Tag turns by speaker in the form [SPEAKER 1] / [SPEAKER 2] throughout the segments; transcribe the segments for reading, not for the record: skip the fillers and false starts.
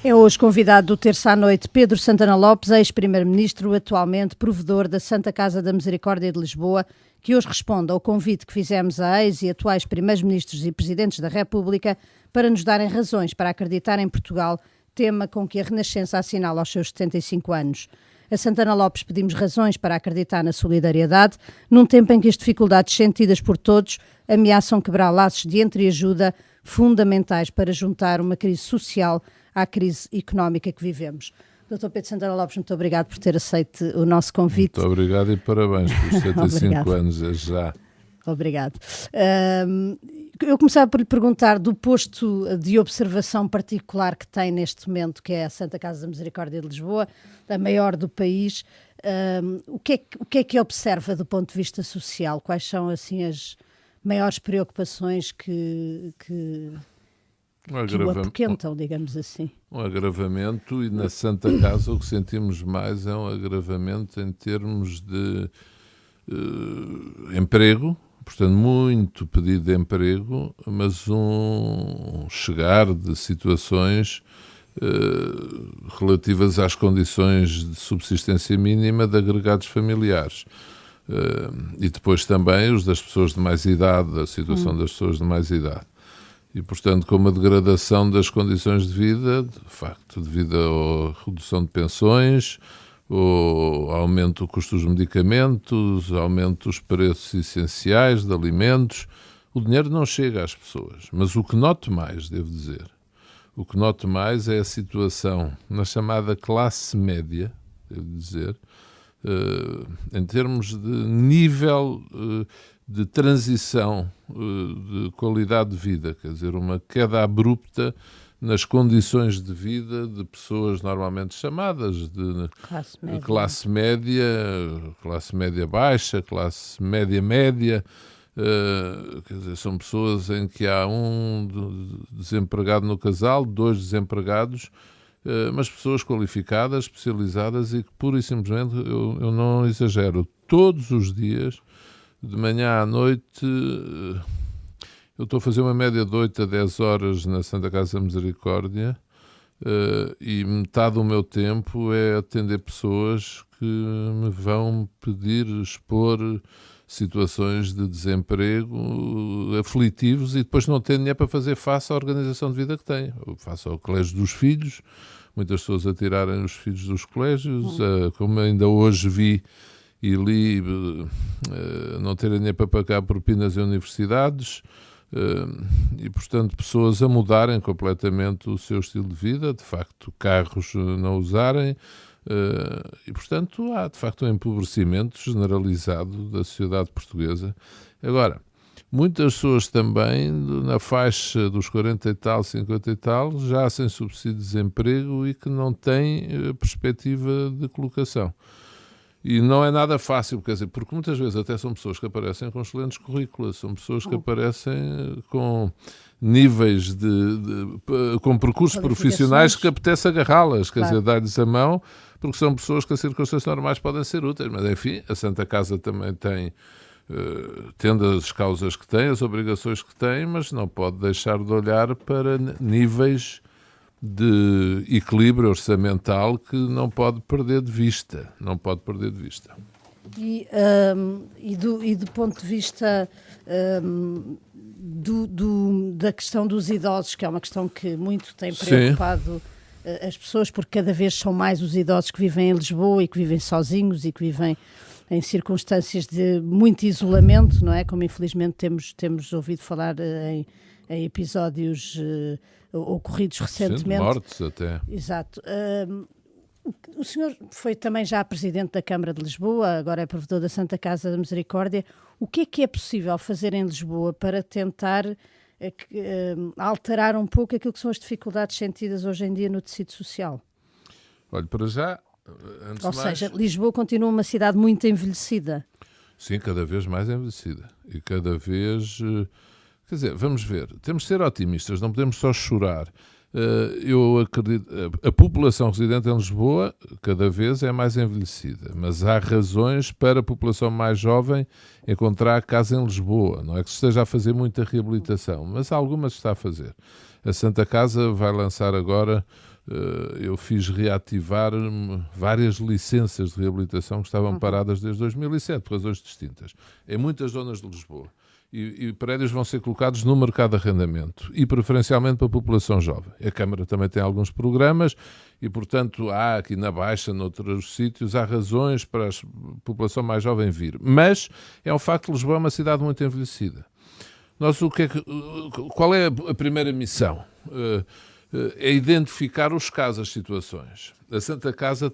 [SPEAKER 1] É hoje convidado do Terça à Noite Pedro Santana Lopes, ex-primeiro-ministro, atualmente provedor da Santa Casa da Misericórdia de Lisboa, que hoje responde ao convite que fizemos a ex e atuais primeiros-ministros e presidentes da República para nos darem razões para acreditar em Portugal, tema com que a Renascença assinala aos seus 75 anos. A Santana Lopes pedimos razões para acreditar na solidariedade, num tempo em que as dificuldades sentidas por todos ameaçam quebrar laços de entreajuda fundamentais para juntar uma crise social à crise económica que vivemos. Dr. Pedro Santana Lopes, muito obrigado por ter aceito o nosso convite.
[SPEAKER 2] Muito obrigado e parabéns pelos 75 anos já.
[SPEAKER 1] Obrigado. Eu começava por lhe perguntar do posto de observação particular que tem neste momento, que é a Santa Casa da Misericórdia de Lisboa, a maior do país. O que é que observa do ponto de vista social? Quais são assim as maiores preocupações que o apoquentam, digamos assim?
[SPEAKER 2] Um agravamento, e na Santa Casa o que sentimos mais é um agravamento em termos de emprego, portanto muito pedido de emprego, mas um chegar de situações relativas às condições de subsistência mínima de agregados familiares. E depois também os das pessoas de mais idade, a situação das pessoas de mais idade. E, portanto, com uma degradação das condições de vida, de facto, devido à redução de pensões, ao aumento do custo dos medicamentos, aumento dos preços essenciais de alimentos. O dinheiro não chega às pessoas. Mas o que noto mais, devo dizer, o que noto mais é a situação na chamada classe média, devo dizer, em termos de nível de transição de qualidade de vida, quer dizer, uma queda abrupta nas condições de vida de pessoas normalmente chamadas de classe média baixa, classe média, quer dizer, são pessoas em que há um desempregado no casal, 2 desempregados, mas pessoas qualificadas, especializadas e que pura e simplesmente, eu não exagero, todos os dias, de manhã à noite, eu estou a fazer uma média de 8 a 10 horas na Santa Casa da Misericórdia e metade do meu tempo é atender pessoas que me vão pedir expor situações de desemprego aflitivos e depois não têm dinheiro para fazer face à organização de vida que têm. Face ao colégio dos filhos, muitas pessoas a tirarem os filhos dos colégios, como ainda hoje vi e li, não terem dinheiro para pagar propinas em universidades e, portanto, pessoas a mudarem completamente o seu estilo de vida, de facto, carros não usarem e, portanto, há, de facto, um empobrecimento generalizado da sociedade portuguesa. Agora, muitas pessoas também, na faixa dos 40 e tal, 50 e tal, já sem subsídio de desemprego e que não têm perspectiva de colocação. E não é nada fácil, quer dizer, porque muitas vezes até são pessoas que aparecem com excelentes currículos, são pessoas que aparecem com níveis com percursos profissionais que apetece agarrá-las, quer dizer, dar-lhes a mão, porque são pessoas que as circunstâncias normais podem ser úteis. Mas, enfim, a Santa Casa também tem, tendo as causas que tem, as obrigações que tem, mas não pode deixar de olhar para níveis de equilíbrio orçamental que não pode perder de vista.
[SPEAKER 1] E do ponto de vista da questão dos idosos, que é uma questão que muito tem preocupado as pessoas, porque cada vez são mais os idosos que vivem em Lisboa e que vivem sozinhos e que vivem em circunstâncias de muito isolamento, não é? Como infelizmente temos ouvido falar em episódios ocorridos recentemente.
[SPEAKER 2] Mortes até.
[SPEAKER 1] Exato. O senhor foi também já presidente da Câmara de Lisboa, agora é provedor da Santa Casa da Misericórdia. O que é possível fazer em Lisboa para tentar alterar um pouco aquilo que são as dificuldades sentidas hoje em dia no tecido social?
[SPEAKER 2] Olha, para já...
[SPEAKER 1] Ou seja, Lisboa continua uma cidade muito envelhecida.
[SPEAKER 2] Sim, cada vez mais envelhecida. E cada vez... Quer dizer, vamos ver, temos de ser otimistas, não podemos só chorar. Eu acredito, a população residente em Lisboa cada vez é mais envelhecida, mas há razões para a população mais jovem encontrar casa em Lisboa. Não é que se esteja a fazer muita reabilitação, mas algumas está a fazer. A Santa Casa vai lançar agora eu fiz reativar várias licenças de reabilitação que estavam paradas desde 2007, por razões distintas, em muitas zonas de Lisboa. E prédios vão ser colocados no mercado de arrendamento e preferencialmente para a população jovem. A Câmara também tem alguns programas e, portanto, há aqui na Baixa, noutros sítios, há razões para a população mais jovem vir. Mas é um facto que Lisboa é uma cidade muito envelhecida. Qual é a primeira missão? É identificar os casos, as situações. A Santa Casa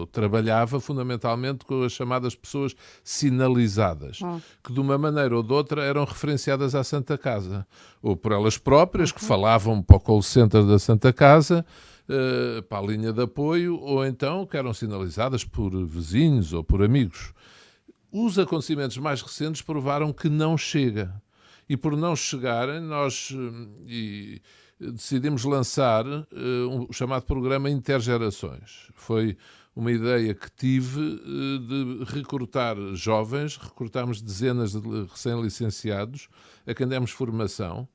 [SPEAKER 2] trabalhava fundamentalmente com as chamadas pessoas sinalizadas, que de uma maneira ou de outra eram referenciadas à Santa Casa, ou por elas próprias, que falavam para o call center da Santa Casa, para a linha de apoio, ou então que eram sinalizadas por vizinhos ou por amigos. Os acontecimentos mais recentes provaram que não chega. E por não chegarem, nós decidimos lançar o chamado programa Intergerações. Foi uma ideia que tive de recrutar jovens, recrutámos dezenas de recém-licenciados a quem demos formação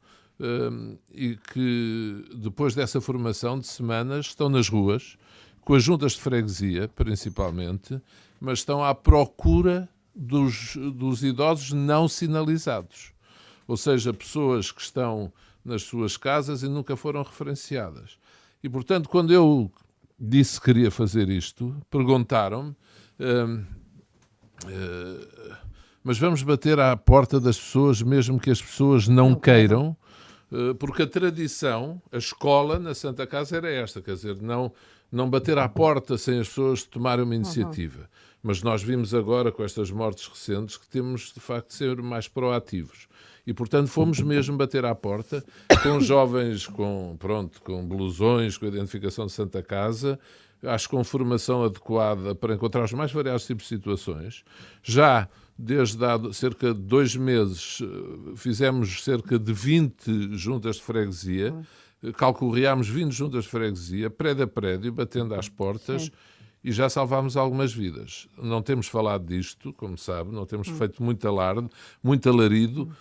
[SPEAKER 2] e que depois dessa formação de semanas estão nas ruas, com as juntas de freguesia principalmente, mas estão à procura dos idosos não sinalizados. Ou seja, pessoas que estão nas suas casas e nunca foram referenciadas. E, portanto, quando eu disse que queria fazer isto, perguntaram-me mas vamos bater à porta das pessoas mesmo que as pessoas não queiram, porque a tradição, a escola na Santa Casa era esta, quer dizer, não bater à porta sem as pessoas tomarem uma iniciativa. Mas nós vimos agora, com estas mortes recentes, que temos, de facto, de ser mais proativos. E, portanto, fomos mesmo bater à porta com jovens com blusões, com a identificação de Santa Casa, acho que com formação adequada para encontrar os mais variados tipos de situações. Já desde há cerca de 2 meses fizemos cerca de 20 juntas de freguesia, calculamos 20 juntas de freguesia, prédio a prédio, batendo às portas. Sim. E já salvámos algumas vidas. Não temos falado disto, como sabe, não temos feito muito alarde, muito alarido,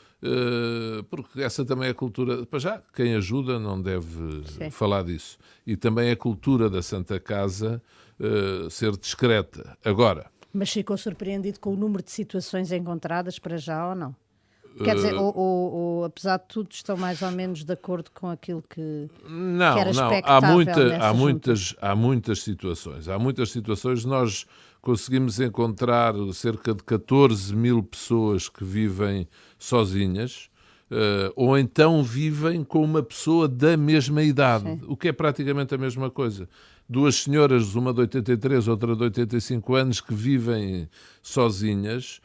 [SPEAKER 2] porque essa também é a cultura. Para já, quem ajuda não deve falar disso. E também é a cultura da Santa Casa ser discreta. Agora...
[SPEAKER 1] Mas ficou surpreendido com o número de situações encontradas para já ou não? Quer dizer, ou apesar de tudo, estão mais ou menos de acordo com aquilo que era expectável
[SPEAKER 2] há muitas situações. Há muitas situações. Nós conseguimos encontrar cerca de 14 mil pessoas que vivem sozinhas, ou então vivem com uma pessoa da mesma idade, o que é praticamente a mesma coisa. 2 senhoras, uma de 83, outra de 85 anos, que vivem sozinhas,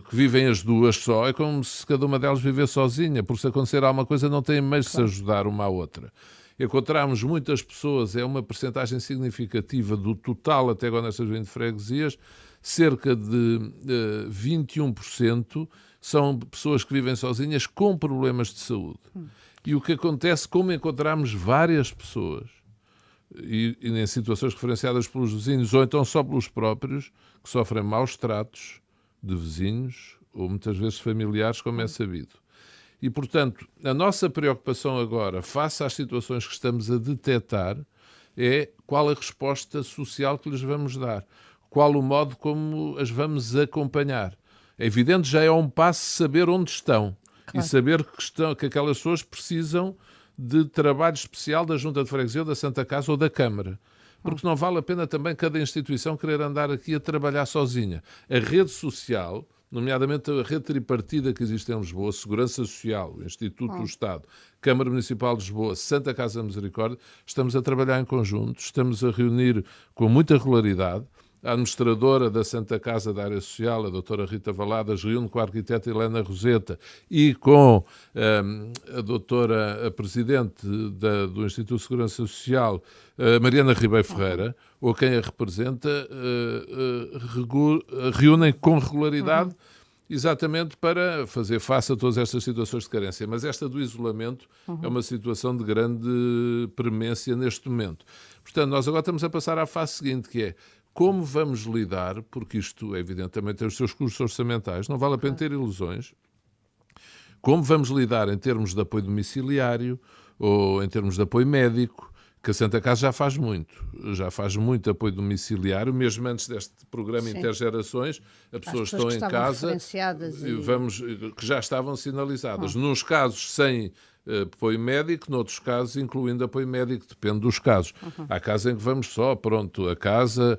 [SPEAKER 2] que vivem as duas só, é como se cada uma delas vivesse sozinha, porque se acontecer alguma coisa não têm meios de se ajudar uma à outra. Encontramos muitas pessoas, é uma percentagem significativa do total até agora nestas 20 freguesias, cerca de 21% são pessoas que vivem sozinhas com problemas de saúde. E o que acontece, como encontramos várias pessoas, e em situações referenciadas pelos vizinhos ou então só pelos próprios, que sofrem maus tratos de vizinhos ou muitas vezes familiares, como é sabido. E, portanto, a nossa preocupação agora, face às situações que estamos a detectar, é qual a resposta social que lhes vamos dar, qual o modo como as vamos acompanhar. É evidente, já é um passo saber onde estão e saber que aquelas pessoas precisam de trabalho especial da Junta de Freguesia ou da Santa Casa ou da Câmara. Porque não vale a pena também cada instituição querer andar aqui a trabalhar sozinha. A rede social, nomeadamente a rede tripartida que existe em Lisboa, Segurança Social, Instituto do Estado, Câmara Municipal de Lisboa, Santa Casa Misericórdia, estamos a trabalhar em conjunto, estamos a reunir com muita regularidade. A administradora da Santa Casa da Área Social, a doutora Rita Valadas, reúne com a arquiteta Helena Roseta e com a presidente do Instituto de Segurança Social, Mariana Ribeiro Ferreira, ou quem a representa, reúnem com regularidade exatamente para fazer face a todas estas situações de carência. Mas esta do isolamento é uma situação de grande premência neste momento. Portanto, nós agora estamos a passar à fase seguinte, que é como vamos lidar, porque isto, evidentemente, tem os seus custos orçamentais, não vale a pena ter ilusões, como vamos lidar em termos de apoio domiciliário, ou em termos de apoio médico, que a Santa Casa já faz muito apoio domiciliário, mesmo antes deste programa Intergerações, as pessoas estão em casa, que já estavam sinalizadas. Nos casos sem apoio médico, noutros casos incluindo apoio médico, depende dos casos. Há casos em que vamos só, a casa,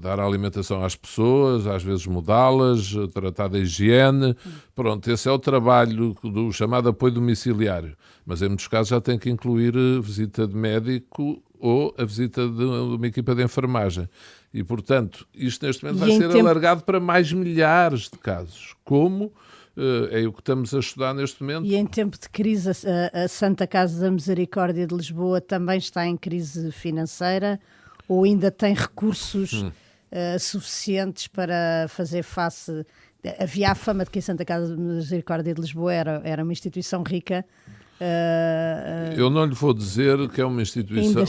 [SPEAKER 2] dar alimentação às pessoas, às vezes mudá-las, tratar da higiene, esse é o trabalho do chamado apoio domiciliário. Mas em muitos casos já tem que incluir visita de médico ou a visita de uma equipa de enfermagem. E, portanto, isto neste momento vai ser alargado para mais milhares de casos. Como é o que estamos a estudar neste momento.
[SPEAKER 1] E em tempo de crise, a Santa Casa da Misericórdia de Lisboa também está em crise financeira ou ainda tem recursos suficientes para fazer face? Havia a fama de que a Santa Casa da Misericórdia de Lisboa era uma instituição rica.
[SPEAKER 2] Eu não lhe vou dizer que é uma instituição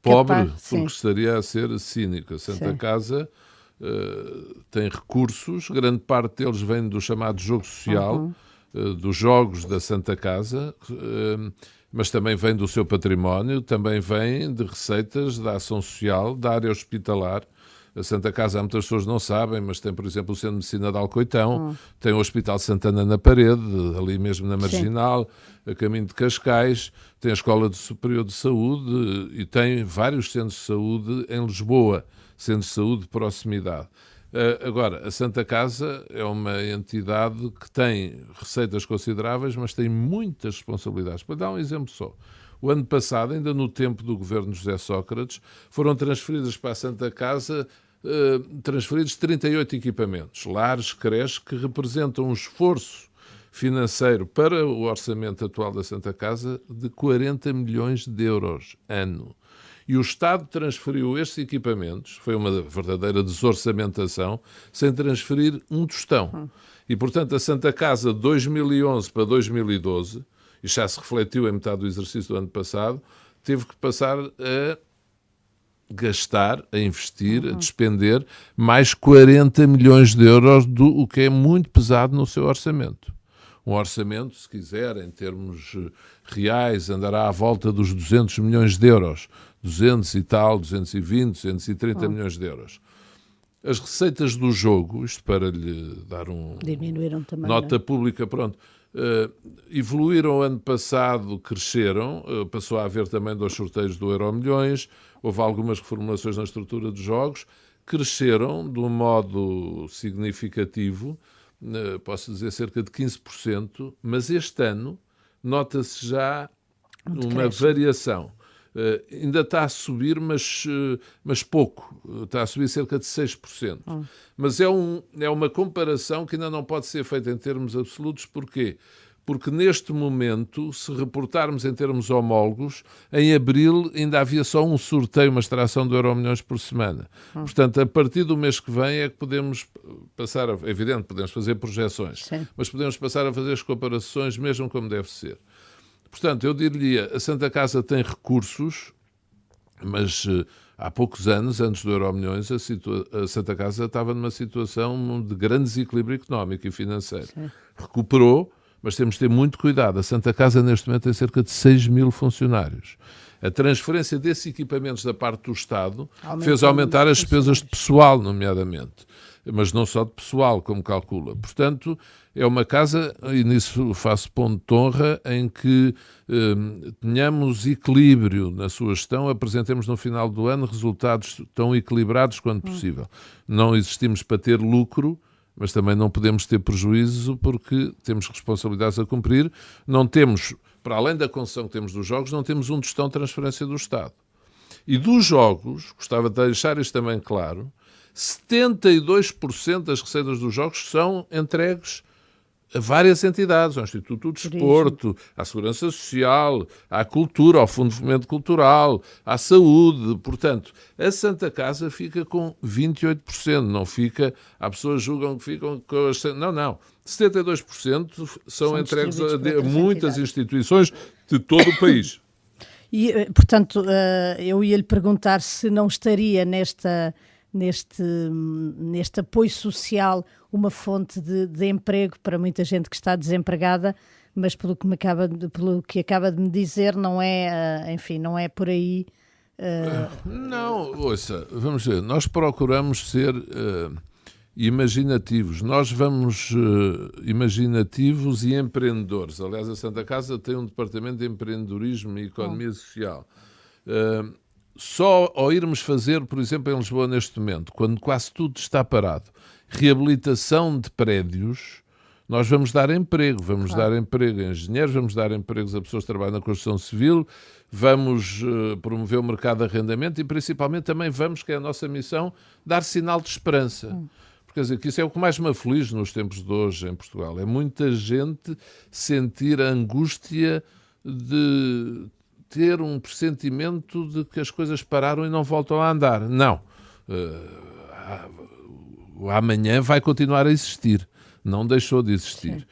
[SPEAKER 2] pobre, porque estaria a ser cínico. A Santa Casa tem recursos, grande parte deles vem do chamado jogo social, dos jogos da Santa Casa, mas também vem do seu património, também vem de receitas da ação social, da área hospitalar. A Santa Casa, há muitas pessoas não sabem, mas tem, por exemplo, o Centro de Medicina de Alcoitão, tem o Hospital Santana na Parede, ali mesmo na Marginal, a caminho de Cascais, tem a Escola Superior de Saúde e tem vários centros de saúde em Lisboa, centros de saúde de proximidade. Agora, a Santa Casa é uma entidade que tem receitas consideráveis, mas tem muitas responsabilidades. Para dar um exemplo só. O ano passado, ainda no tempo do governo de José Sócrates, foram transferidas para a Santa Casa 38 equipamentos, lares, creches, que representam um esforço financeiro para o orçamento atual da Santa Casa de 40 milhões de euros ano. E o Estado transferiu estes equipamentos, foi uma verdadeira desorçamentação, sem transferir um tostão. E, portanto, a Santa Casa de 2011 para 2012, e já se refletiu em metade do exercício do ano passado, teve que passar a gastar, a investir, a despender mais 40 milhões de euros, o que é muito pesado no seu orçamento. Um orçamento, se quiser, em termos reais, andará à volta dos 200 milhões de euros. 200 e tal, 220, 230 milhões de euros. As receitas do jogo, isto para lhe dar
[SPEAKER 1] diminuíram também,
[SPEAKER 2] nota pública, evoluíram ano passado, cresceram, passou a haver também 2 sorteios do Euromilhões, houve algumas reformulações na estrutura dos jogos, cresceram de um modo significativo, posso dizer cerca de 15%, mas este ano nota-se já uma variação. Ainda está a subir, mas pouco. Está a subir cerca de 6%. Mas é uma comparação que ainda não pode ser feita em termos absolutos. Porquê? Porque neste momento, se reportarmos em termos homólogos, em abril ainda havia só um sorteio, uma extração de Euromilhões por semana. Portanto, a partir do mês que vem é que podemos passar é evidente, podemos fazer projeções, mas podemos passar a fazer as comparações mesmo como deve ser. Portanto, eu diria, a Santa Casa tem recursos, mas há poucos anos, antes do Euromilhões, a Santa Casa estava numa situação de grande desequilíbrio económico e financeiro. Recuperou, mas temos de ter muito cuidado. A Santa Casa, neste momento, tem cerca de 6 mil funcionários. A transferência desses equipamentos da parte do Estado fez aumentar as despesas de pessoal, nomeadamente. Mas não só de pessoal, como calcula. Portanto, é uma casa, e nisso faço ponto de honra, em que tenhamos equilíbrio na sua gestão, apresentemos no final do ano resultados tão equilibrados quanto possível. Não existimos para ter lucro, mas também não podemos ter prejuízo porque temos responsabilidades a cumprir. Não temos, para além da concessão que temos dos jogos, não temos um tostão de transferência do Estado. E dos jogos, gostava de deixar isto também claro, 72% das receitas dos jogos são entregues a várias entidades, ao Instituto do Desporto, à Segurança Social, à Cultura, ao Fundo de Fomento Cultural, à Saúde. Portanto, a Santa Casa fica com 28%, não fica... Há pessoas que julgam que ficam com... Não. 72% são entregues a muitas instituições de todo o país.
[SPEAKER 1] E, portanto, eu ia-lhe perguntar se não estaria neste apoio social uma fonte de emprego para muita gente que está desempregada, mas pelo que acaba de me dizer, não é, enfim, não é por aí.
[SPEAKER 2] Não, ouça, vamos ver, nós procuramos ser imaginativos, nós vamos imaginativos e empreendedores. Aliás, a Santa Casa tem um departamento de empreendedorismo e economia social. Só ao irmos fazer, por exemplo, em Lisboa neste momento, quando quase tudo está parado, reabilitação de prédios, nós vamos dar emprego, dar emprego a engenheiros, vamos dar empregos a pessoas que trabalham na construção civil, vamos promover o mercado de arrendamento e principalmente também vamos, que é a nossa missão, dar sinal de esperança. Porque quer dizer, que isso é o que mais me aflige nos tempos de hoje em Portugal. É muita gente sentir a angústia de ter um pressentimento de que as coisas pararam e não voltam a andar. Não. O amanhã vai continuar a existir. Não deixou de existir.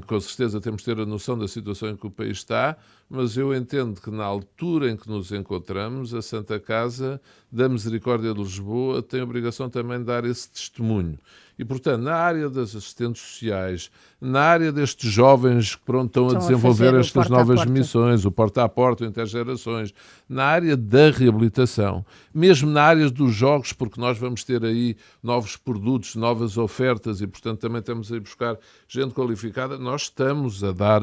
[SPEAKER 2] Com certeza temos de ter a noção da situação em que o país está, mas eu entendo que na altura em que nos encontramos, a Santa Casa da Misericórdia de Lisboa tem a obrigação também de dar esse testemunho. E, portanto, na área das assistentes sociais, na área destes jovens que estão a desenvolver estas novas missões, o porta-a-porta, o intergerações, na área da reabilitação, mesmo na área dos jogos, porque nós vamos ter aí novos produtos, novas ofertas e, portanto, também estamos a ir buscar gente qualificada, nós estamos a dar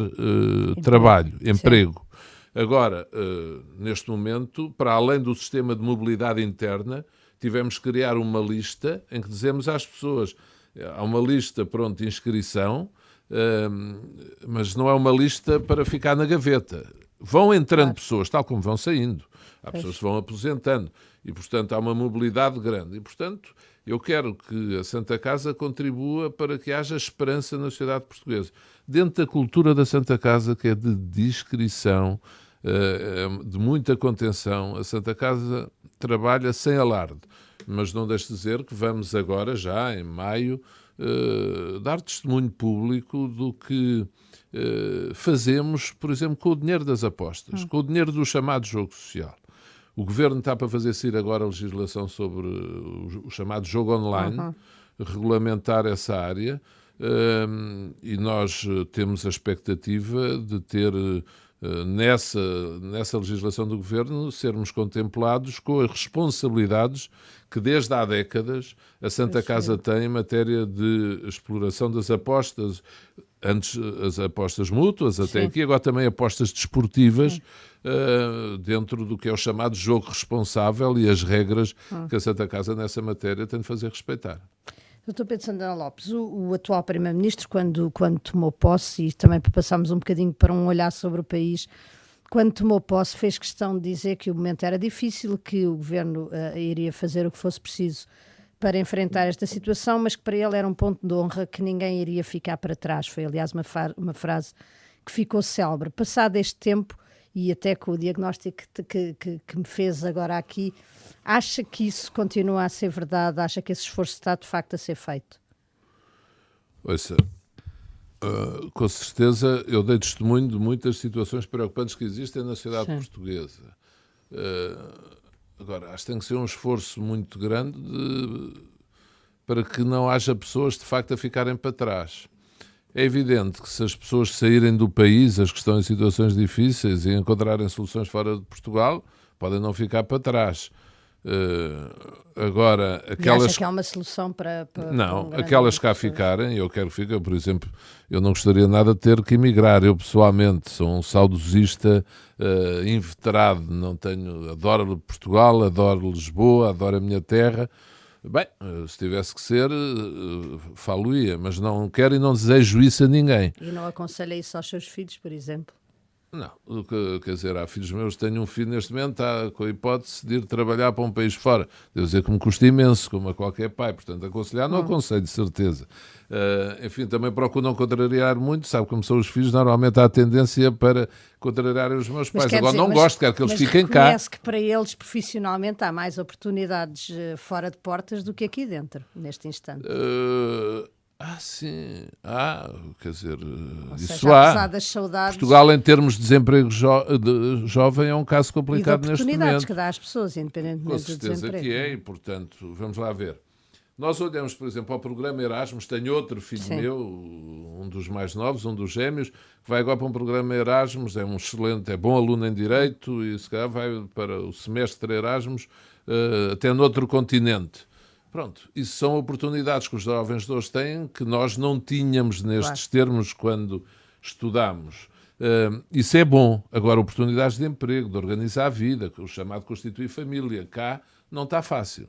[SPEAKER 2] trabalho, emprego. Agora, neste momento, para além do sistema de mobilidade interna, tivemos que criar uma lista em que dizemos às pessoas, há uma lista de inscrição, mas não é uma lista para ficar na gaveta. Vão entrando pessoas, tal como vão saindo. Há pessoas que vão aposentando. E, portanto, há uma mobilidade grande. E, portanto, eu quero que a Santa Casa contribua para que haja esperança na sociedade portuguesa. Dentro da cultura da Santa Casa, que é de discrição, de muita contenção, a Santa Casa trabalha sem alarde. Mas não deixe de dizer que vamos agora, já em maio, dar testemunho público do que fazemos, por exemplo, com o dinheiro das apostas, com o dinheiro do chamado jogo social. O Governo está para fazer sair agora a legislação sobre o chamado jogo online, regulamentar essa área, e nós temos a expectativa de ter nessa legislação do Governo sermos contemplados com as responsabilidades que desde há décadas a Santa Casa tem em matéria de exploração das apostas, antes as apostas mútuas, até aqui, agora também apostas desportivas, dentro do que é o chamado jogo responsável e as regras que a Santa Casa nessa matéria tem de fazer respeitar.
[SPEAKER 1] Dr. Pedro Santana Lopes, o atual Primeiro-Ministro, quando tomou posse, e também para passarmos um bocadinho para um olhar sobre o país, quando tomou posse fez questão de dizer que o momento era difícil, que o Governo iria fazer o que fosse preciso para enfrentar esta situação, mas que para ele era um ponto de honra que ninguém iria ficar para trás. Foi, aliás, uma frase que ficou célebre. Passado este tempo, e até com o diagnóstico que me fez agora aqui, acha que isso continua a ser verdade? Acha que esse esforço está de facto a ser feito?
[SPEAKER 2] Ouça, com certeza eu dei testemunho de muitas situações preocupantes que existem na sociedade portuguesa. Agora, acho que tem que ser um esforço muito grande para que não haja pessoas de facto a ficarem para trás. É evidente que se as pessoas saírem do país, as que estão em situações difíceis e encontrarem soluções fora de Portugal, podem não ficar para trás. Agora, aquelas...
[SPEAKER 1] E acha que há uma solução para
[SPEAKER 2] não, aquelas que cá ficarem, eu quero que fiquem, por exemplo, eu não gostaria nada de ter que emigrar. Eu, pessoalmente, sou um saudosista inveterado, adoro Portugal, adoro Lisboa, adoro a minha terra. Bem, se tivesse que ser, falo-ia, mas não quero e não desejo isso a ninguém.
[SPEAKER 1] E não aconselha isso aos seus filhos, por exemplo?
[SPEAKER 2] Não, quer dizer, há filhos meus, tenho um filho neste momento, está com a hipótese de ir trabalhar para um país fora. Devo dizer que me custa imenso, como a qualquer pai, portanto, aconselhar não aconselho, de certeza. Enfim, também procuro não contrariar muito, sabe como são os filhos, normalmente há a tendência para contrariar os meus pais. Agora não gosto, quero que eles fiquem cá.
[SPEAKER 1] Parece que para eles, profissionalmente, há mais oportunidades fora de portas do que aqui dentro, neste instante.
[SPEAKER 2] Sim. Quer dizer, isso
[SPEAKER 1] seja,
[SPEAKER 2] há.
[SPEAKER 1] Apesar das saudades...
[SPEAKER 2] Portugal, em termos de desemprego jovem, é um caso complicado neste momento.
[SPEAKER 1] E de oportunidades que dá às pessoas, independentemente do desemprego.
[SPEAKER 2] Com certeza que é, e, portanto, vamos lá ver. Nós olhamos, por exemplo, ao programa Erasmus, tenho outro filho
[SPEAKER 1] Sim.
[SPEAKER 2] meu, um dos mais novos, um dos gêmeos, que vai agora para um programa Erasmus, é um excelente, é bom aluno em Direito e se calhar vai para o semestre Erasmus até noutro continente. Pronto, isso são oportunidades que os jovens de hoje têm que nós não tínhamos nestes termos quando estudámos. Isso é bom. Agora, oportunidades de emprego, de organizar a vida, o chamado constituir família, cá não está fácil.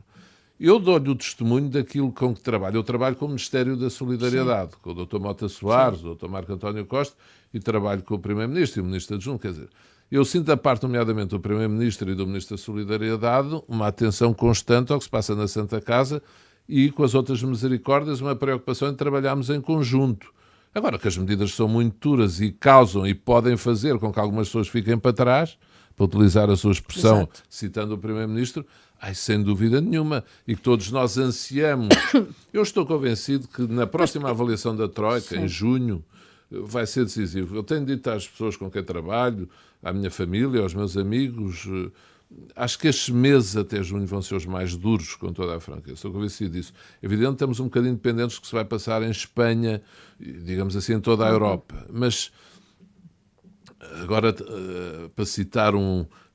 [SPEAKER 2] Eu dou-lhe o testemunho daquilo com que trabalho. Eu trabalho com o Ministério da Solidariedade, com o Dr. Mota Soares, o Dr. Marco António Costa, e trabalho com o Primeiro-Ministro e o Ministro Adjunto. Quer dizer, eu sinto da parte, nomeadamente, do Primeiro-Ministro e do Ministro da Solidariedade, uma atenção constante ao que se passa na Santa Casa e, com as outras misericórdias, uma preocupação em trabalharmos em conjunto. Agora, que as medidas são muito duras e causam e podem fazer com que algumas pessoas fiquem para trás, para utilizar a sua expressão,
[SPEAKER 1] Exato,
[SPEAKER 2] citando o Primeiro-Ministro, sem dúvida nenhuma, e que todos nós ansiamos. Eu estou convencido que na próxima avaliação da Troika, em junho, vai ser decisivo. Eu tenho dito às pessoas com quem trabalho, à minha família, aos meus amigos, acho que estes meses até junho vão ser os mais duros, com toda a franqueza. Estou convencido disso. É evidente que estamos um bocadinho dependentes do que se vai passar em Espanha, digamos assim, em toda a Europa. Mas, agora, para citar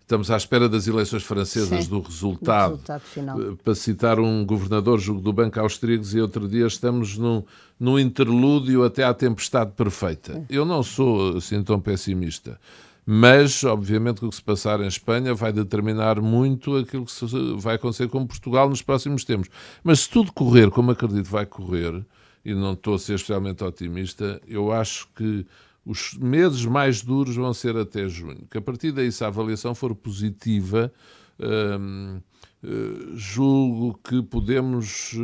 [SPEAKER 2] estamos à espera das eleições francesas,
[SPEAKER 1] sim,
[SPEAKER 2] do resultado.
[SPEAKER 1] final.
[SPEAKER 2] Para citar um governador, julgo, do Banco Austríaco, e outro dia estamos num interlúdio até à tempestade perfeita. Eu não sou assim tão pessimista, mas, obviamente, que o que se passar em Espanha vai determinar muito aquilo que vai acontecer com Portugal nos próximos tempos. Mas se tudo correr como acredito vai correr, e não estou a ser especialmente otimista, eu acho que os meses mais duros vão ser até junho. Que a partir daí, se a avaliação for positiva, julgo que podemos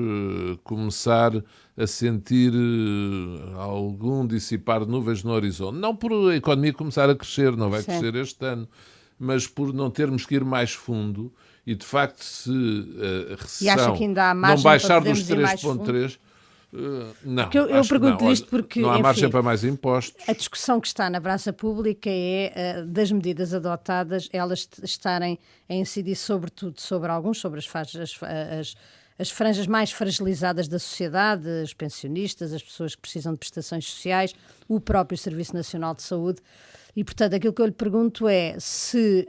[SPEAKER 2] começar a sentir algum dissipar de nuvens no horizonte. Não por a economia começar a crescer, não vai crescer este ano, mas por não termos que ir mais fundo e, de facto, se a recessão não baixar dos 3,3%, não,
[SPEAKER 1] eu pergunto isto porque
[SPEAKER 2] não há margem
[SPEAKER 1] enfim,
[SPEAKER 2] para mais impostos.
[SPEAKER 1] A discussão que está na praça pública é das medidas adotadas, elas estarem a incidir sobretudo sobre alguns, sobre as franjas mais fragilizadas da sociedade, os pensionistas, as pessoas que precisam de prestações sociais, o próprio Serviço Nacional de Saúde. E, portanto, aquilo que eu lhe pergunto é se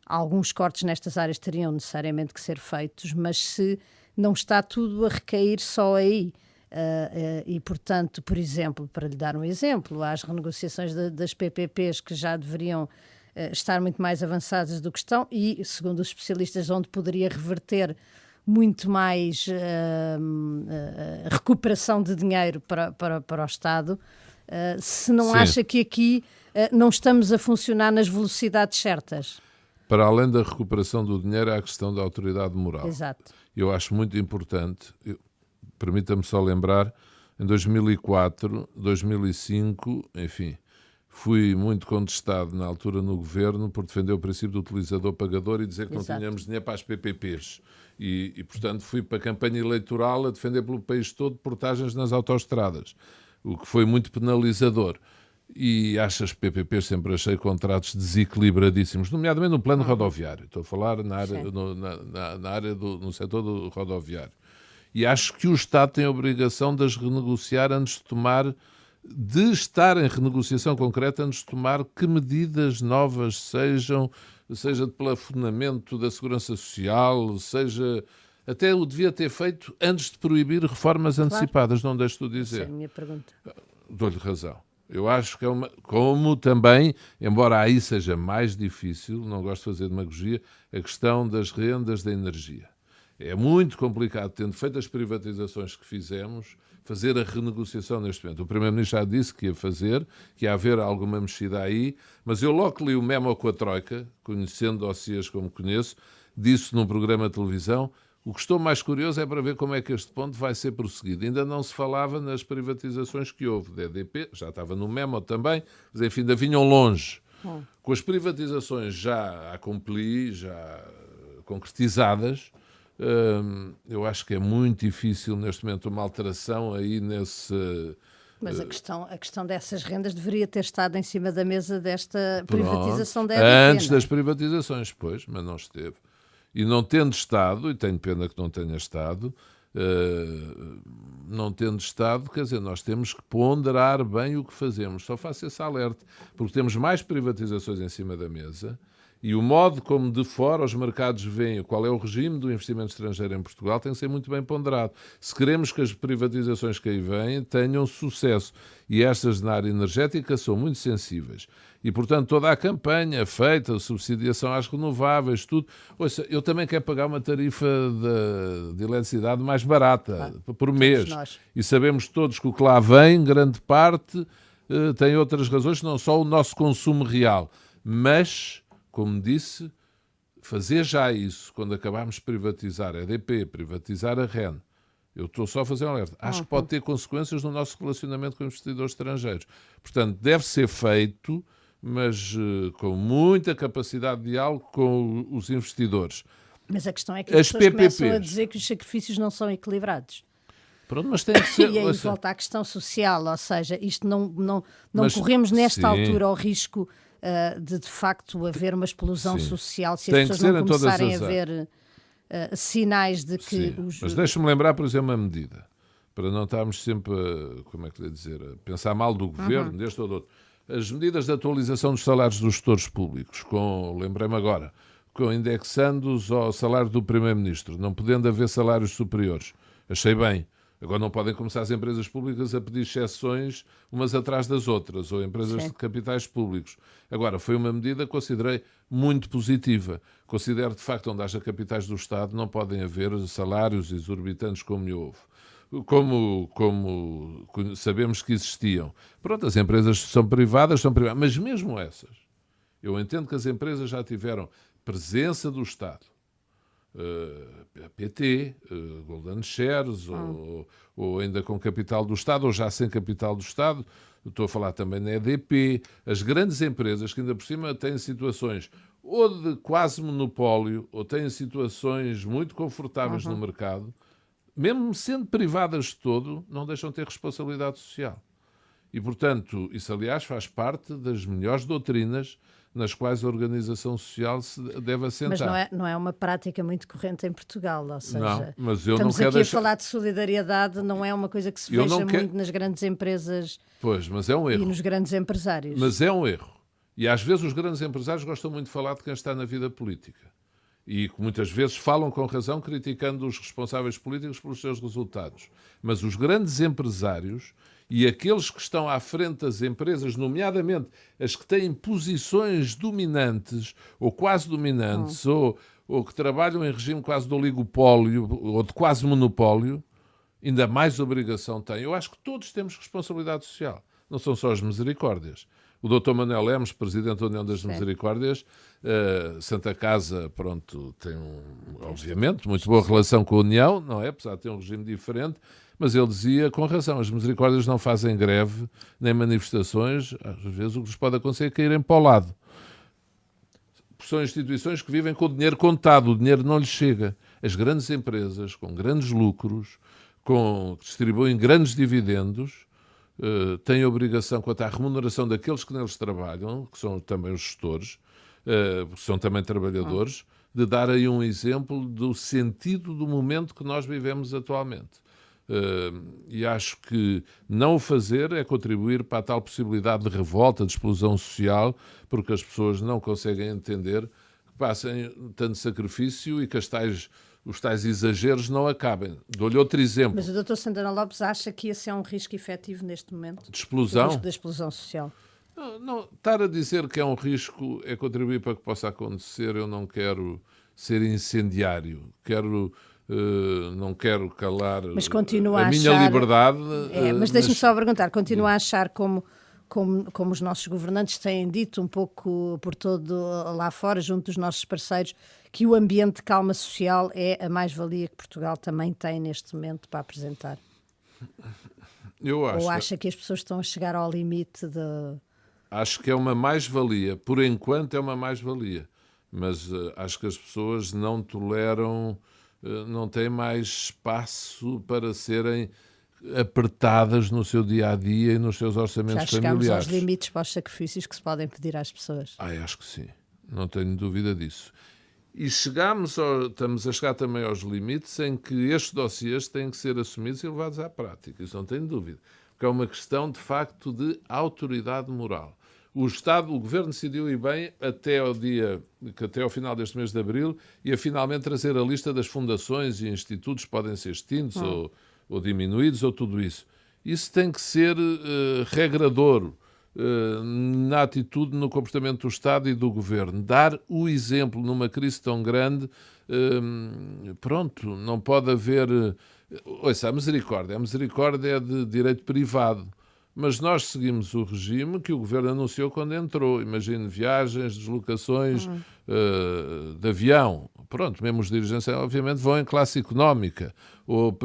[SPEAKER 1] alguns cortes nestas áreas teriam necessariamente que ser feitos, mas se não está tudo a recair só aí. E, portanto, por exemplo, para lhe dar um exemplo, há as renegociações das PPPs que já deveriam estar muito mais avançadas do que estão e, segundo os especialistas, onde poderia reverter muito mais recuperação de dinheiro para o Estado. Se não acha que aqui não estamos a funcionar nas velocidades certas?
[SPEAKER 2] Para além da recuperação do dinheiro, há a questão da autoridade moral.
[SPEAKER 1] Exato.
[SPEAKER 2] Eu acho muito importante, permita-me só lembrar, em 2004, 2005, enfim, fui muito contestado na altura no governo por defender o princípio do utilizador-pagador e dizer que não tínhamos dinheiro para as PPPs. E, portanto, fui para a campanha eleitoral a defender pelo país todo portagens nas autoestradas, o que foi muito penalizador. E acho as PPPs, sempre achei contratos desequilibradíssimos, nomeadamente no plano rodoviário. Estou a falar na área, no setor do rodoviário. E acho que o Estado tem a obrigação de as renegociar antes de estar em renegociação concreta, antes de tomar que medidas novas seja de plafonamento da segurança social, seja... Até o devia ter feito antes de proibir reformas antecipadas, não deixo de dizer.
[SPEAKER 1] Essa é a minha pergunta.
[SPEAKER 2] Dou-lhe razão. Eu acho que é como também, embora aí seja mais difícil, não gosto de fazer demagogia, a questão das rendas da energia. É muito complicado, tendo feito as privatizações que fizemos, fazer a renegociação neste momento. O Primeiro-Ministro já disse que ia fazer, que ia haver alguma mexida aí, mas eu logo que li o memo com a Troika, conhecendo dossiês como conheço, disse num programa de televisão. O que estou mais curioso é para ver como é que este ponto vai ser prosseguido. Ainda não se falava nas privatizações que houve da EDP, já estava no memo também, mas enfim, ainda vinham longe. Com as privatizações já a cumprir, já concretizadas, eu acho que é muito difícil neste momento uma alteração aí nesse...
[SPEAKER 1] Mas a questão dessas rendas deveria ter estado em cima da mesa desta privatização da EDP.
[SPEAKER 2] Antes das privatizações, pois, mas não esteve. E não tendo estado, e tenho pena que não tenha estado, Não tendo Estado, quer dizer, nós temos que ponderar bem o que fazemos. Só faço esse alerta, porque temos mais privatizações em cima da mesa e o modo como de fora os mercados veem qual é o regime do investimento estrangeiro em Portugal tem que ser muito bem ponderado. Se queremos que as privatizações que aí vêm tenham sucesso, e estas na área energética são muito sensíveis, e portanto toda a campanha feita, a subsidiação às renováveis, tudo, ouça, eu também quero pagar uma tarifa de eletricidade mais barata por mês, e sabemos todos que o que lá vem, grande parte, tem outras razões, não só o nosso consumo real, mas, como disse, fazer já isso, quando acabarmos de privatizar a EDP, privatizar a REN, eu estou só a fazer um alerta, acho que pode ter consequências no nosso relacionamento com investidores estrangeiros. Portanto, deve ser feito, mas com muita capacidade de diálogo com os investidores.
[SPEAKER 1] Mas a questão é que as pessoas começam a dizer que os sacrifícios não são equilibrados.
[SPEAKER 2] Pronto, mas tem que ser...
[SPEAKER 1] E aí volta à questão social, ou seja, isto não corremos nesta altura ao risco de facto haver uma explosão social se as pessoas não começarem a ver sinais de que...
[SPEAKER 2] Mas deixa-me lembrar, por exemplo, uma medida, para não estarmos sempre a pensar mal do governo, deste ou do outro. As medidas de atualização dos salários dos gestores públicos, lembrei-me agora, indexando-os ao salário do Primeiro-Ministro, não podendo haver salários superiores. Achei bem. Agora não podem começar as empresas públicas a pedir exceções umas atrás das outras, ou empresas de capitais públicos. Agora, foi uma medida que considerei muito positiva. Considero, de facto, onde haja capitais do Estado, não podem haver salários exorbitantes como houve. Como sabemos que existiam. Pronto, as empresas são privadas, mas mesmo essas, eu entendo que as empresas já tiveram presença do Estado. A PT, Golden Shares, ou ainda com capital do Estado, ou já sem capital do Estado, estou a falar também na EDP, as grandes empresas que ainda por cima têm situações ou de quase monopólio, ou têm situações muito confortáveis no mercado, mesmo sendo privadas de todo, não deixam de ter responsabilidade social. E, portanto, isso, aliás, faz parte das melhores doutrinas nas quais a organização social se deve assentar.
[SPEAKER 1] Mas não é uma prática muito corrente em Portugal, ou seja,
[SPEAKER 2] não, mas eu
[SPEAKER 1] estamos
[SPEAKER 2] não
[SPEAKER 1] aqui a falar de solidariedade, não é uma coisa que se veja muito nas grandes empresas
[SPEAKER 2] mas é um erro.
[SPEAKER 1] E nos grandes empresários.
[SPEAKER 2] Mas é um erro. E às vezes os grandes empresários gostam muito de falar de quem está na vida política. E que muitas vezes falam com razão criticando os responsáveis políticos pelos seus resultados. Mas os grandes empresários e aqueles que estão à frente das empresas, nomeadamente as que têm posições dominantes ou quase dominantes, ou que trabalham em regime quase de oligopólio ou de quase monopólio, ainda mais obrigação têm. Eu acho que todos temos responsabilidade social. Não são só as misericórdias. O Dr. Manuel Lemos, presidente da União das Misericórdias, Santa Casa, pronto, tem, obviamente, muito boa relação com a União, não é? Apesar de ter um regime diferente, mas ele dizia, com razão, as misericórdias não fazem greve, nem manifestações, às vezes o que lhes pode acontecer é caírem para o lado. São instituições que vivem com o dinheiro contado, o dinheiro não lhes chega. As grandes empresas, com grandes lucros, que distribuem grandes dividendos, têm a obrigação, quanto à remuneração daqueles que neles trabalham, que são também os gestores, que são também trabalhadores, de dar aí um exemplo do sentido do momento que nós vivemos atualmente. E acho que não o fazer é contribuir para a tal possibilidade de revolta, de explosão social, porque as pessoas não conseguem entender que passem tanto sacrifício e que os tais exageros não acabem. Dou-lhe outro exemplo.
[SPEAKER 1] Mas o Dr. Santana Lopes acha que esse é um risco efetivo neste momento?
[SPEAKER 2] De explosão?
[SPEAKER 1] O risco da explosão social.
[SPEAKER 2] Não, estar a dizer que é um risco é contribuir para que possa acontecer. Eu não quero ser incendiário. Não quero calar a minha liberdade.
[SPEAKER 1] Mas deixe-me só perguntar, continua a achar como os nossos governantes têm dito um pouco por todo lá fora, junto dos nossos parceiros, que o ambiente de calma social é a mais-valia que Portugal também tem neste momento para apresentar? Ou acha que as pessoas estão a chegar ao limite de...
[SPEAKER 2] Acho que é uma mais-valia. Por enquanto é uma mais-valia. Mas acho que as pessoas não toleram, não têm mais espaço para serem apertadas no seu dia-a-dia e nos seus orçamentos familiares.
[SPEAKER 1] Já chegamos aos limites para os sacrifícios que se podem pedir às pessoas.
[SPEAKER 2] Acho que sim. Não tenho dúvida disso. E estamos a chegar também aos limites em que estes dossiês têm que ser assumidos e levados à prática, isso não tenho dúvida, porque é uma questão, de facto, de autoridade moral. O Governo decidiu ir bem até ao final deste mês de abril, ia finalmente trazer a lista das fundações e institutos que podem ser extintos ou diminuídos, ou tudo isso. Isso tem que ser regrador na atitude, no comportamento do Estado e do Governo. Dar o exemplo numa crise tão grande, pronto, não pode haver... Ouça, a misericórdia é de direito privado, mas nós seguimos o regime que o Governo anunciou quando entrou. Imagine viagens, deslocações de avião. Pronto, mesmo os dirigentes, obviamente, vão em classe económica. Ou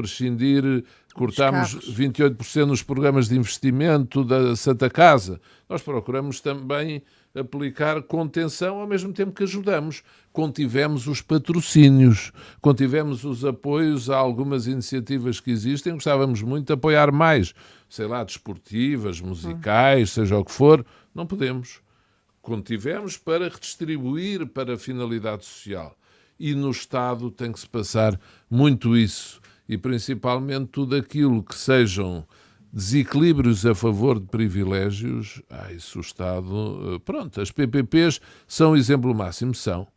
[SPEAKER 2] cortamos 28% nos programas de investimento da Santa Casa. Nós procuramos também aplicar contenção ao mesmo tempo que ajudamos. Contivemos os patrocínios, contivemos os apoios a algumas iniciativas que existem. Gostávamos muito de apoiar mais, sei lá, desportivas, musicais, seja o que for. Não podemos. Contivemos para redistribuir para a finalidade social. E no Estado tem que se passar muito isso. E principalmente tudo aquilo que sejam desequilíbrios a favor de privilégios, isso o Estado... Pronto, as PPPs são o exemplo máximo, são.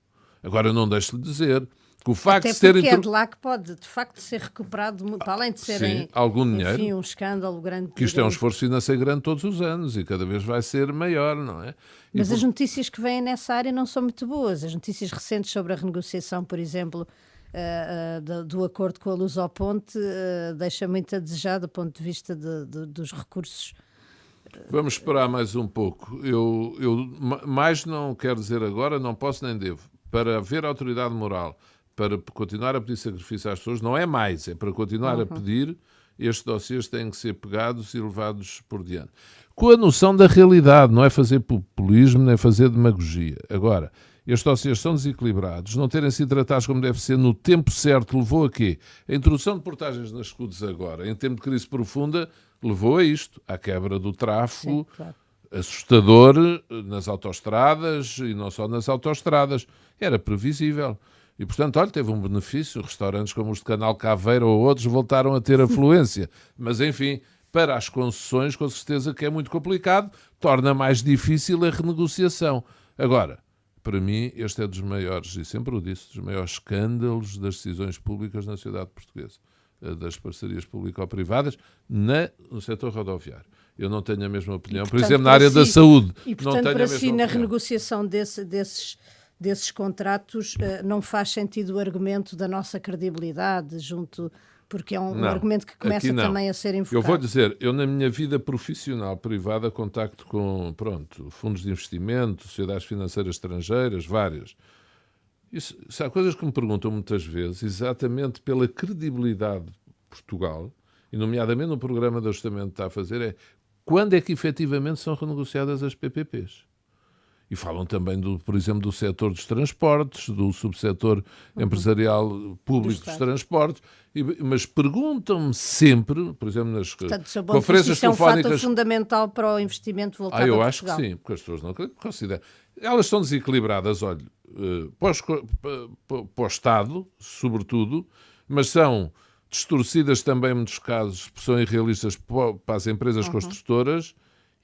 [SPEAKER 2] Agora não deixo de dizer que o facto
[SPEAKER 1] até
[SPEAKER 2] de serem...
[SPEAKER 1] porque é de lá que pode, de facto, ser recuperado, para além de serem,
[SPEAKER 2] sim, algum dinheiro,
[SPEAKER 1] enfim, um escândalo grande.
[SPEAKER 2] Que isto é um esforço financeiro grande todos os anos e cada vez vai ser maior, não é?
[SPEAKER 1] Mas as notícias que vêm nessa área não são muito boas. As notícias recentes sobre a renegociação, por exemplo, do acordo com a Lusoponte, deixa muito a desejar do ponto de vista dos recursos.
[SPEAKER 2] Vamos esperar mais um pouco. Eu mais não quero dizer agora, não posso nem devo. Para haver autoridade moral, para continuar a pedir sacrifício às pessoas, não é mais, é para continuar a pedir, estes dossiês têm que ser pegados e levados por diante. Com a noção da realidade, não é fazer populismo, nem fazer demagogia. Agora, estes dossiês são desequilibrados, não terem sido tratados como deve ser no tempo certo, levou a quê? A introdução de portagens nas escudos agora, em tempo de crise profunda, levou a isto, à quebra do tráfego, sim, claro, assustador nas autoestradas e não só nas autoestradas. Era previsível. E, portanto, olha, teve um benefício. Restaurantes como os de Canal Caveira ou outros voltaram a ter afluência. Mas, enfim, para as concessões, com certeza que é muito complicado, torna mais difícil a renegociação. Agora, para mim, este é dos maiores, e sempre o disse, dos maiores escândalos das decisões públicas na sociedade portuguesa, das parcerias público-privadas no setor rodoviário. Eu não tenho a mesma opinião, por exemplo, na área da saúde.
[SPEAKER 1] E, portanto, para si, na renegociação desses contratos, não faz sentido o argumento da nossa credibilidade junto... Porque é um argumento que começa também a ser invocado.
[SPEAKER 2] Eu vou dizer, eu na minha vida profissional privada contacto com, fundos de investimento, sociedades financeiras estrangeiras, várias. Isso, há coisas que me perguntam muitas vezes, exatamente pela credibilidade de Portugal, e nomeadamente no programa de ajustamento que está a fazer, quando é que efetivamente são renegociadas as PPPs? E falam também, por exemplo, do setor dos transportes, do subsetor empresarial público dos transportes, mas perguntam-me sempre, por exemplo, nas conferências telefónicas...
[SPEAKER 1] é um fator fundamental para o investimento voltado a Portugal.
[SPEAKER 2] Eu acho que sim, porque as pessoas não consideram. Elas estão desequilibradas, olha, para o Estado, sobretudo, mas são distorcidas também, em muitos casos, são irrealistas para as empresas construtoras,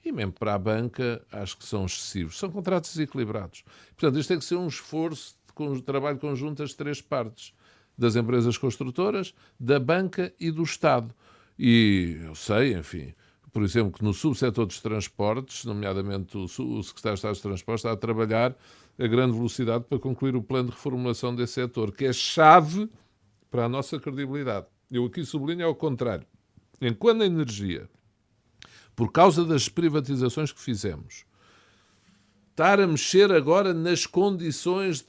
[SPEAKER 2] e mesmo para a banca, acho que são excessivos. São contratos desequilibrados. Portanto, isto tem que ser um esforço de trabalho conjunto das três partes, das empresas construtoras, da banca e do Estado. E eu sei, enfim, por exemplo, que no subsetor dos transportes, nomeadamente o Secretário de Estado dos Transportes, está a trabalhar a grande velocidade para concluir o plano de reformulação desse setor, que é chave para a nossa credibilidade. Eu aqui sublinho ao contrário. Enquanto a energia, por causa das privatizações que fizemos, estar a mexer agora nas condições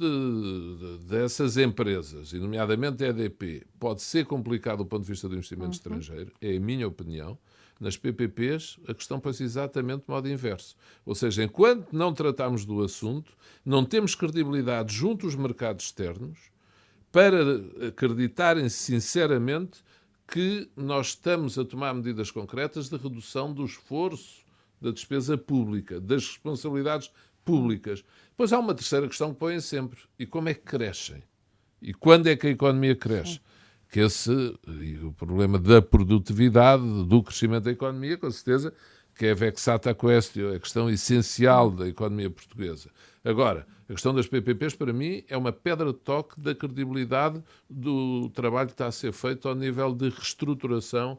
[SPEAKER 2] dessas empresas, e nomeadamente a EDP, pode ser complicado do ponto de vista do investimento estrangeiro, é a minha opinião. Nas PPPs, a questão põe-se exatamente de modo inverso. Ou seja, enquanto não tratamos do assunto, não temos credibilidade junto aos mercados externos para acreditarem sinceramente que nós estamos a tomar medidas concretas de redução do esforço da despesa pública, das responsabilidades públicas. Depois há uma terceira questão que põem sempre. E como é que crescem? E quando é que a economia cresce? Que e o problema da produtividade, do crescimento da economia, com certeza, que é vexata quaestio, é a questão essencial da economia portuguesa. Agora, a questão das PPPs, para mim, é uma pedra de toque da credibilidade do trabalho que está a ser feito ao nível de reestruturação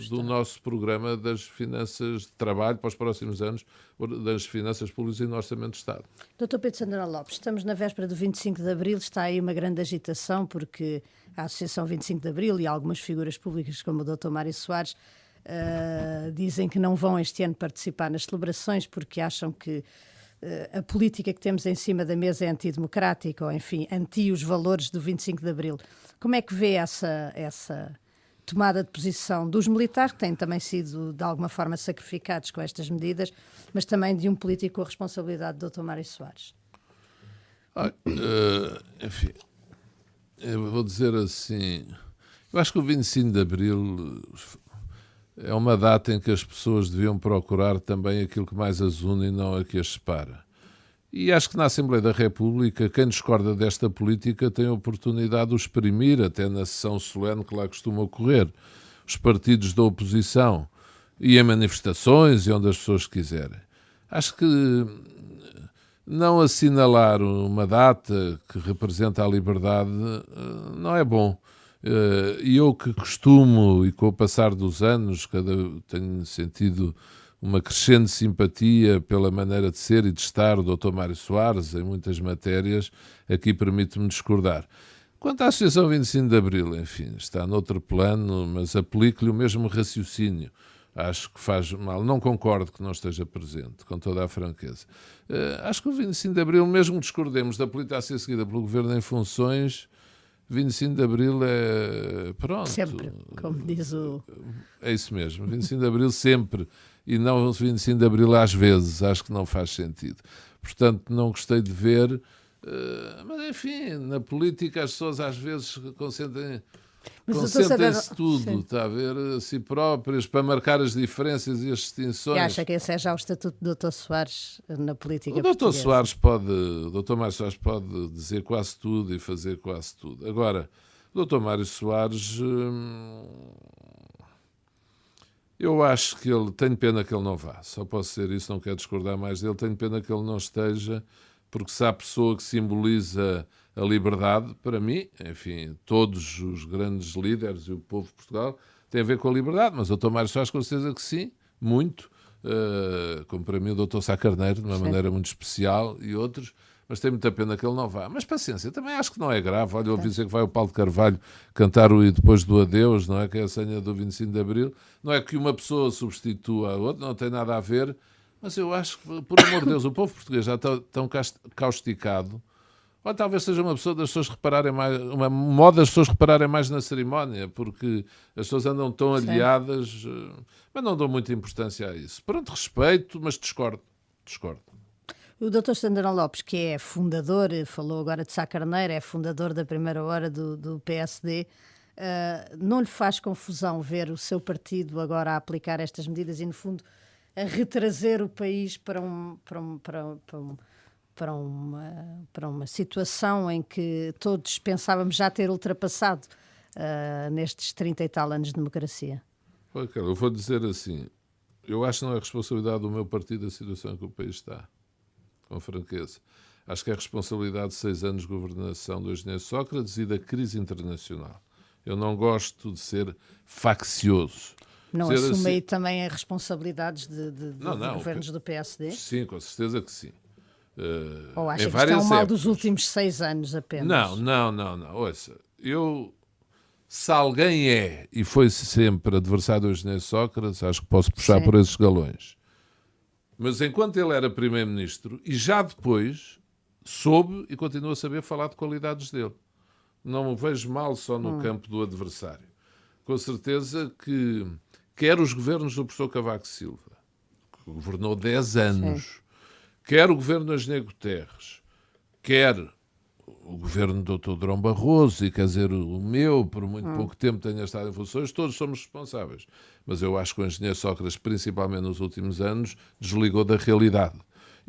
[SPEAKER 2] do nosso programa das finanças de trabalho para os próximos anos, das finanças públicas e no Orçamento de Estado.
[SPEAKER 1] Dr. Pedro Santana Lopes, estamos na véspera do 25 de Abril, está aí uma grande agitação, porque a Associação 25 de Abril e algumas figuras públicas, como o Dr. Mário Soares, dizem que não vão este ano participar nas celebrações porque acham que a política que temos em cima da mesa é antidemocrática, ou enfim, anti os valores do 25 de Abril. Como é que vê essa tomada de posição dos militares, que têm também sido de alguma forma sacrificados com estas medidas, mas também de um político com a responsabilidade do Dr. Mário Soares?
[SPEAKER 2] Enfim, eu vou dizer assim, eu acho que o 25 de Abril é uma data em que as pessoas deviam procurar também aquilo que mais as une e não a que as separa. E acho que na Assembleia da República, quem discorda desta política tem a oportunidade de o exprimir, até na sessão solene que lá costuma ocorrer. Os partidos da oposição e em manifestações e onde as pessoas quiserem. Acho que não assinalar uma data que representa a liberdade não é bom. E eu que costumo, e com o passar dos anos, tenho sentido uma crescente simpatia pela maneira de ser e de estar do Dr. Mário Soares em muitas matérias, aqui permite-me discordar. Quanto à Associação 25 de Abril, enfim, está noutro plano, mas aplico-lhe o mesmo raciocínio. Acho que faz mal. Não concordo que não esteja presente, com toda a franqueza. Acho que o 25 de Abril, mesmo que discordemos da política a ser seguida pelo Governo em funções, 25 de Abril é... Pronto.
[SPEAKER 1] Sempre, como diz o...
[SPEAKER 2] É isso mesmo. 25 de Abril sempre. E não 25 de Abril às vezes. Acho que não faz sentido. Portanto, não gostei de ver. Mas, enfim, na política as pessoas às vezes concentram-se tudo, está a ver, a si próprias, para marcar as diferenças e as distinções.
[SPEAKER 1] E acha que esse é já o estatuto do Dr. Soares na política
[SPEAKER 2] o Dr. Soares o Dr. Mário Soares pode dizer quase tudo e fazer quase tudo. Agora, o Dr. Mário Soares, eu acho que tenho pena que ele não vá. Só posso dizer isso, não quero discordar mais dele. Tenho pena que ele não esteja, porque se há pessoa que simboliza a liberdade, para mim, enfim, todos os grandes líderes e o povo de Portugal tem a ver com a liberdade, mas o Dr. Mário Soares com certeza que sim, muito, como para mim o Dr. Sá Carneiro, de uma maneira muito especial, e outros, mas tem muita pena que ele não vá. Mas paciência, também acho que não é grave. Olha, eu ouvi dizer que vai o Paulo de Carvalho cantar o E Depois do Adeus, não é? Que é a senha do 25 de Abril. Não é que uma pessoa substitua a outra, não tem nada a ver, mas eu acho que, por amor de Deus, o povo português já está tão causticado. Ou talvez seja uma pessoa das pessoas repararem mais, uma moda das pessoas repararem mais na cerimónia, porque as pessoas andam tão aliadas, mas não dou muita importância a isso. Pronto, respeito, mas discordo.
[SPEAKER 1] O Dr. Santana Lopes, que é fundador, falou agora de Sá Carneiro, é fundador da primeira hora do PSD, não lhe faz confusão ver o seu partido agora a aplicar estas medidas e, no fundo, a retrazer o país para uma situação em que todos pensávamos já ter ultrapassado nestes 30 e tal anos de democracia?
[SPEAKER 2] Eu vou dizer assim, eu acho que não é responsabilidade do meu partido a situação em que o país está, com franqueza. Acho que é responsabilidade de 6 anos de governação do engenheiro Sócrates e da crise internacional. Eu não gosto de ser faccioso.
[SPEAKER 1] Não assume aí também as responsabilidades de governos do PSD?
[SPEAKER 2] Sim, com certeza que sim.
[SPEAKER 1] Ou acha que isto é um mal dos últimos 6 anos apenas?
[SPEAKER 2] Não. Ouça, se alguém é e foi sempre adversário do engenheiro Sócrates, acho que posso puxar por esses galões. Mas enquanto ele era primeiro-ministro, e já depois soube e continua a saber falar de qualidades dele. Não o vejo mal só no campo do adversário. Com certeza que quer os governos do professor Cavaco Silva, que governou 10 anos, quer o governo do engenheiro Guterres, quer o governo do Dr. Durão Barroso, e quer dizer o meu, por muito pouco tempo tenha estado em funções, todos somos responsáveis. Mas eu acho que o engenheiro Sócrates, principalmente nos últimos anos, desligou da realidade.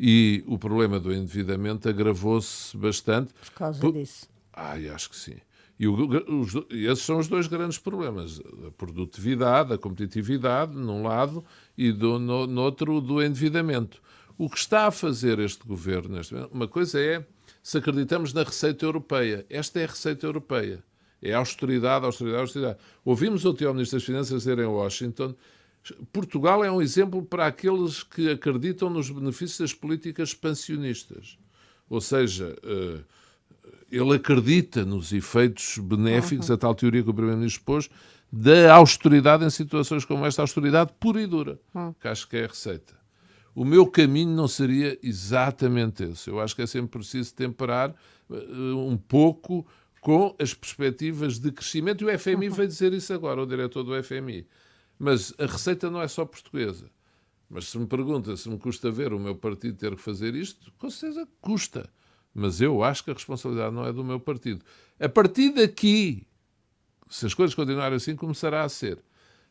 [SPEAKER 2] E o problema do endividamento agravou-se bastante.
[SPEAKER 1] Por causa disso.
[SPEAKER 2] Acho que sim. E esses são os dois grandes problemas. A produtividade, a competitividade, num lado, e no outro, do endividamento. O que está a fazer este governo, uma coisa é se acreditamos na receita europeia. Esta é a receita europeia. É austeridade, austeridade, austeridade. Ouvimos o teu Ministro das Finanças dizer em Washington: Portugal é um exemplo para aqueles que acreditam nos benefícios das políticas expansionistas. Ou seja, ele acredita nos efeitos benéficos, a tal teoria que o Primeiro-Ministro pôs, da austeridade em situações como esta, austeridade pura e dura, que acho que é a receita. O meu caminho não seria exatamente esse. Eu acho que é sempre preciso temperar um pouco com as perspectivas de crescimento. E o FMI veio dizer isso agora, o diretor do FMI. Mas a receita não é só portuguesa. Mas se me pergunta se me custa ver o meu partido ter que fazer isto, com certeza custa. Mas eu acho que a responsabilidade não é do meu partido. A partir daqui, se as coisas continuarem assim, começará a ser.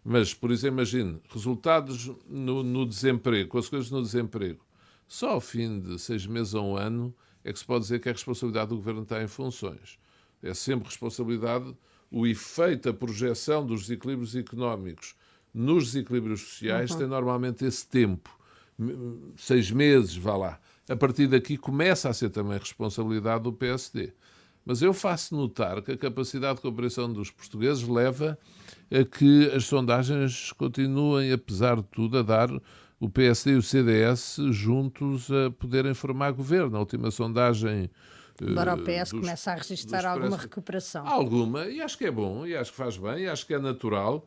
[SPEAKER 2] Mas, por exemplo, imagine, resultados no desemprego, consequências no desemprego. Só ao fim de 6 meses a um ano é que se pode dizer que a responsabilidade do governo está em funções. É sempre responsabilidade, o efeito, a projeção dos desequilíbrios económicos nos desequilíbrios sociais tem normalmente esse tempo. 6 meses, vá lá. A partir daqui começa a ser também responsabilidade do PSD. Mas eu faço notar que a capacidade de compreensão dos portugueses leva a que as sondagens continuem, apesar de tudo, a dar o PSD e o CDS juntos a poderem formar governo. A última sondagem...
[SPEAKER 1] Embora o PS comece a registrar alguma recuperação.
[SPEAKER 2] Alguma, e acho que é bom, e acho que faz bem, e acho que é natural,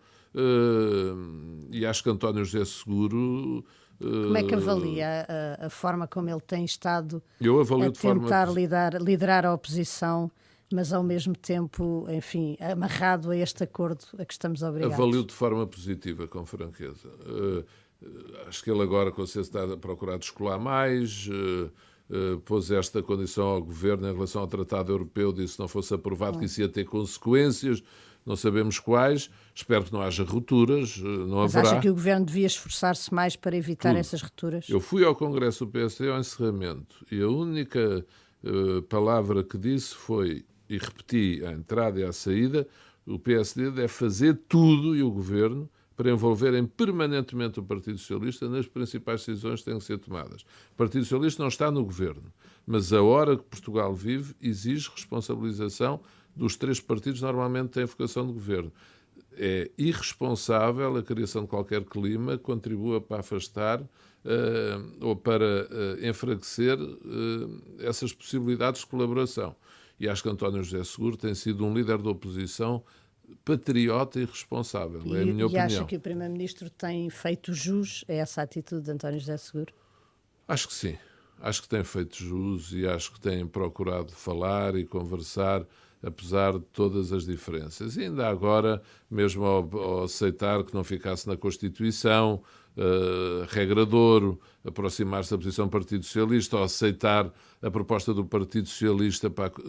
[SPEAKER 2] e acho que António José Seguro...
[SPEAKER 1] Como é que avalia a forma como ele tem estado
[SPEAKER 2] a
[SPEAKER 1] tentar liderar a oposição, mas ao mesmo tempo, enfim, amarrado a este acordo a que estamos obrigados?
[SPEAKER 2] Avalio de forma positiva, com franqueza. Acho que ele agora, com certeza, está a procurar descolar mais, pôs esta condição ao governo em relação ao Tratado Europeu, disse que não fosse aprovado que isso ia ter consequências. Não sabemos quais, espero que não haja rupturas, não
[SPEAKER 1] Mas
[SPEAKER 2] haverá.
[SPEAKER 1] acha que o Governo devia esforçar-se mais para evitar essas rupturas?
[SPEAKER 2] Eu fui ao Congresso do PSD ao encerramento e a única palavra que disse foi, e repeti à entrada e à saída, o PSD deve fazer tudo, e o Governo, para envolverem permanentemente o Partido Socialista nas principais decisões que têm que ser tomadas. O Partido Socialista não está no Governo, mas a hora que Portugal vive exige responsabilização dos 3 partidos normalmente têm vocação de governo. É irresponsável a criação de qualquer clima que contribua para afastar ou para enfraquecer essas possibilidades de colaboração. E acho que António José Seguro tem sido um líder da oposição patriota e responsável, é a minha opinião.
[SPEAKER 1] E acha que o Primeiro-Ministro tem feito jus a essa atitude de António José Seguro?
[SPEAKER 2] Acho que sim. Acho que tem feito jus e acho que tem procurado falar e conversar, apesar de todas as diferenças. E ainda agora, mesmo ao aceitar que não ficasse na Constituição, regra de ouro, aproximar-se da posição do Partido Socialista, ou aceitar a proposta do Partido Socialista para que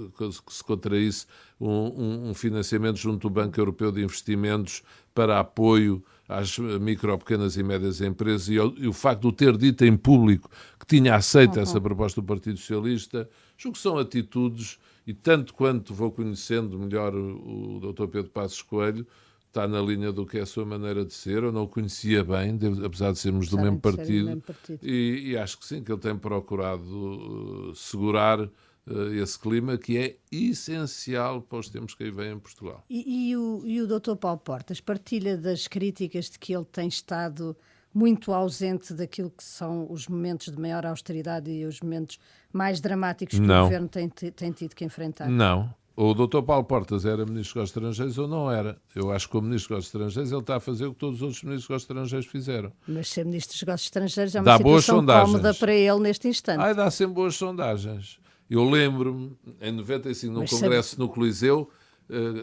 [SPEAKER 2] se contraísse um financiamento junto do Banco Europeu de Investimentos para apoio às micro, pequenas e médias empresas, e o facto de o ter dito em público que tinha aceito essa proposta do Partido Socialista, julgo que são atitudes, e tanto quanto vou conhecendo melhor o Dr. Pedro Passos Coelho, está na linha do que é a sua maneira de ser. Eu não o conhecia bem, apesar de sermos do mesmo partido, e acho que sim, que ele tem procurado segurar esse clima que é essencial para os tempos que aí vêm em Portugal.
[SPEAKER 1] E o Dr. Paulo Portas partilha das críticas de que ele tem estado muito ausente daquilo que são os momentos de maior austeridade e os momentos mais dramáticos que o Governo tem tido que enfrentar?
[SPEAKER 2] Não. O Dr. Paulo Portas era Ministro dos Estrangeiros ou não era? Eu acho que como Ministro dos Estrangeiros ele está a fazer o que todos os outros Ministros dos Estrangeiros fizeram.
[SPEAKER 1] Mas ser Ministro dos Negócios Estrangeiros é uma situação cómoda para ele neste instante.
[SPEAKER 2] Dá sempre boas sondagens. Eu lembro-me, em 95, num congresso no Coliseu,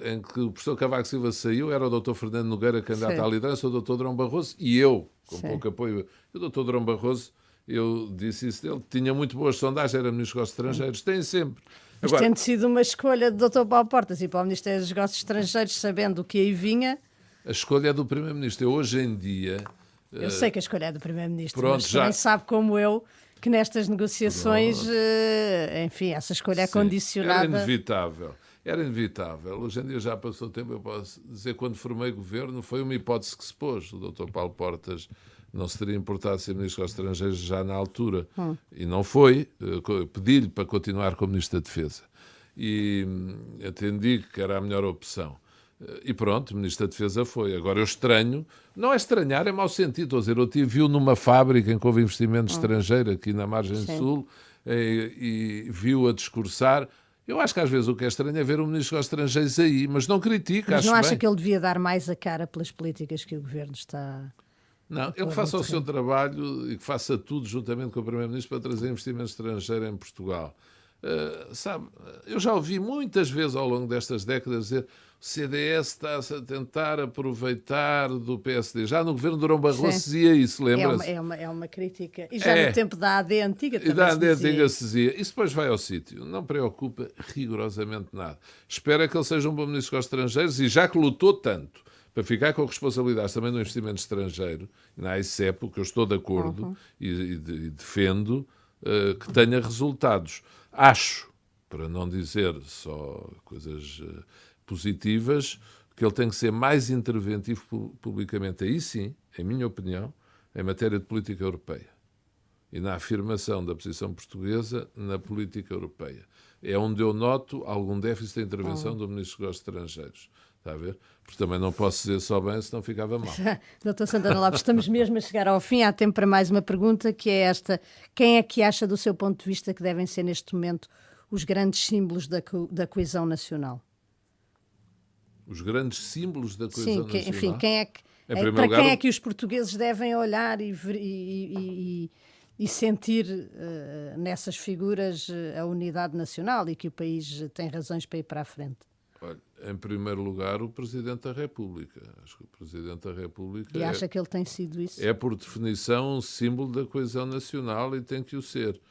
[SPEAKER 2] em que o professor Cavaco Silva saiu, era o Dr. Fernando Nogueira candidato à liderança, o Dr. Drão Barroso e eu, com pouco apoio. E o Dr. Drão Barroso, eu disse isso dele, tinha muito boas sondagens, era Ministro dos Estrangeiros, tem sempre.
[SPEAKER 1] Mas tendo sido uma escolha do Dr. Paulo Portas e para o Ministério dos Negócios Estrangeiros, sabendo o que aí vinha...
[SPEAKER 2] A escolha é do Primeiro-Ministro. Hoje em dia...
[SPEAKER 1] Eu sei que a escolha é do Primeiro-Ministro, mas também sabe como eu que nestas negociações, enfim, essa escolha é condicionada.
[SPEAKER 2] Era inevitável. Hoje em dia já passou tempo, eu posso dizer, quando formei governo, foi uma hipótese que se pôs. O Dr. Paulo Portas não se teria importado ser Ministro dos Estrangeiros já na altura. E não foi. Pedi-lhe para continuar como Ministro da Defesa. E atendi que era a melhor opção. E pronto, Ministro da Defesa foi. Agora eu estranho, não é estranhar, é mau sentido. Estou a dizer, eu tive numa fábrica em que houve investimento estrangeiro aqui na margem sul e viu a discursar. Eu acho que às vezes o que é estranho é ver um Ministro dos Estrangeiros aí, mas não critica,
[SPEAKER 1] mas
[SPEAKER 2] acho
[SPEAKER 1] não acha
[SPEAKER 2] bem.
[SPEAKER 1] que ele devia dar mais a cara pelas políticas que o Governo está...
[SPEAKER 2] Não, ele que faça o seu trabalho e que faça tudo juntamente com o Primeiro-Ministro para trazer investimento estrangeiro em Portugal. Sabe, eu já ouvi muitas vezes ao longo destas décadas dizer o CDS está a tentar aproveitar do PSD. Já no governo de Durão Barroso se dizia isso, lembra-se?
[SPEAKER 1] É uma crítica. E já no tempo da AD antiga também
[SPEAKER 2] e da AD antiga se dizia. Isso depois vai ao sítio. Não preocupa rigorosamente nada. Espera que ele seja um bom Ministro dos Estrangeiros e já que lutou tanto para ficar com responsabilidades também no investimento estrangeiro, na ICEP, que eu estou de acordo e defendo, que tenha resultados. Acho, para não dizer só coisas positivas, que ele tem que ser mais interventivo publicamente, aí sim, em minha opinião, em matéria de política europeia e na afirmação da posição portuguesa na política europeia. É onde eu noto algum déficit de intervenção do Ministro dos Estrangeiros. Está a ver? Porque também não posso dizer só bem, senão ficava mal.
[SPEAKER 1] Dr. Santana Lopes, estamos mesmo a chegar ao fim. Há tempo para mais uma pergunta, que é esta. Quem é que acha, do seu ponto de vista, que devem ser neste momento os grandes símbolos da coesão nacional?
[SPEAKER 2] Os grandes símbolos da coesão nacional?
[SPEAKER 1] Sim, enfim, quem é que, quem é que os portugueses devem olhar e sentir nessas figuras a unidade nacional e que o país tem razões para ir para a frente?
[SPEAKER 2] Olha, em primeiro lugar, o Presidente da República. Acho que o Presidente da República...
[SPEAKER 1] E acha que ele tem sido isso?
[SPEAKER 2] É, por definição, um símbolo da coesão nacional e tem que o ser.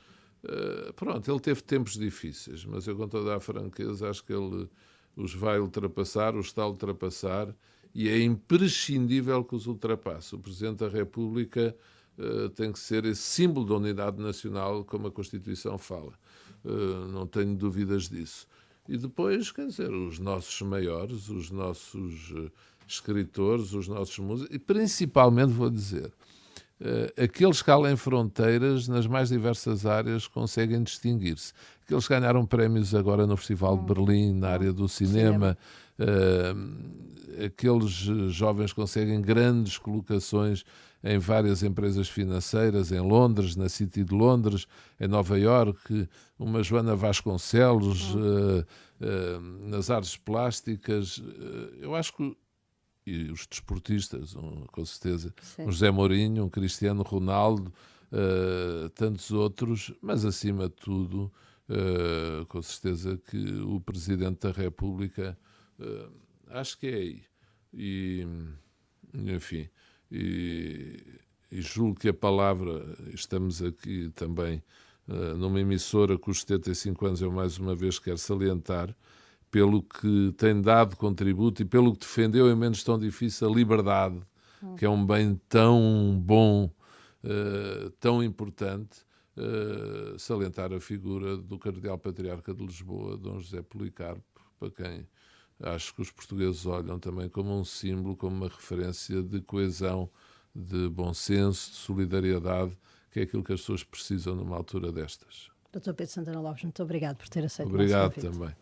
[SPEAKER 2] Pronto, ele teve tempos difíceis, mas eu, com toda a franqueza, acho que ele os vai ultrapassar, os está a ultrapassar, e é imprescindível que os ultrapasse. O Presidente da República tem que ser esse símbolo da unidade nacional, como a Constituição fala. Não tenho dúvidas disso. E depois, quer dizer, os nossos maiores, os nossos escritores, os nossos músicos, e principalmente, vou dizer, aqueles que além fronteiras, nas mais diversas áreas, conseguem distinguir-se. Aqueles que ganharam prémios agora no Festival de Berlim, na área do cinema, aqueles jovens que conseguem grandes colocações em várias empresas financeiras, em Londres, na City de Londres, em Nova Iorque, uma Joana Vasconcelos, nas artes plásticas. Eu acho que, e os desportistas, com certeza, um José Mourinho, um Cristiano Ronaldo, tantos outros, mas acima de tudo, com certeza que o Presidente da República, acho que é aí. E, enfim... E julgo que a palavra, estamos aqui também numa emissora cujos 75 anos eu mais uma vez quero salientar, pelo que tem dado contributo e pelo que defendeu em menos tão difícil a liberdade, que é um bem tão bom, tão importante, salientar a figura do Cardeal Patriarca de Lisboa, Dom José Policarpo, para quem... acho que os portugueses olham também como um símbolo, como uma referência de coesão, de bom senso, de solidariedade, que é aquilo que as pessoas precisam numa altura destas.
[SPEAKER 1] Dr. Pedro Santana Lopes, muito obrigado por ter aceito o
[SPEAKER 2] nosso convite.
[SPEAKER 1] Obrigado também.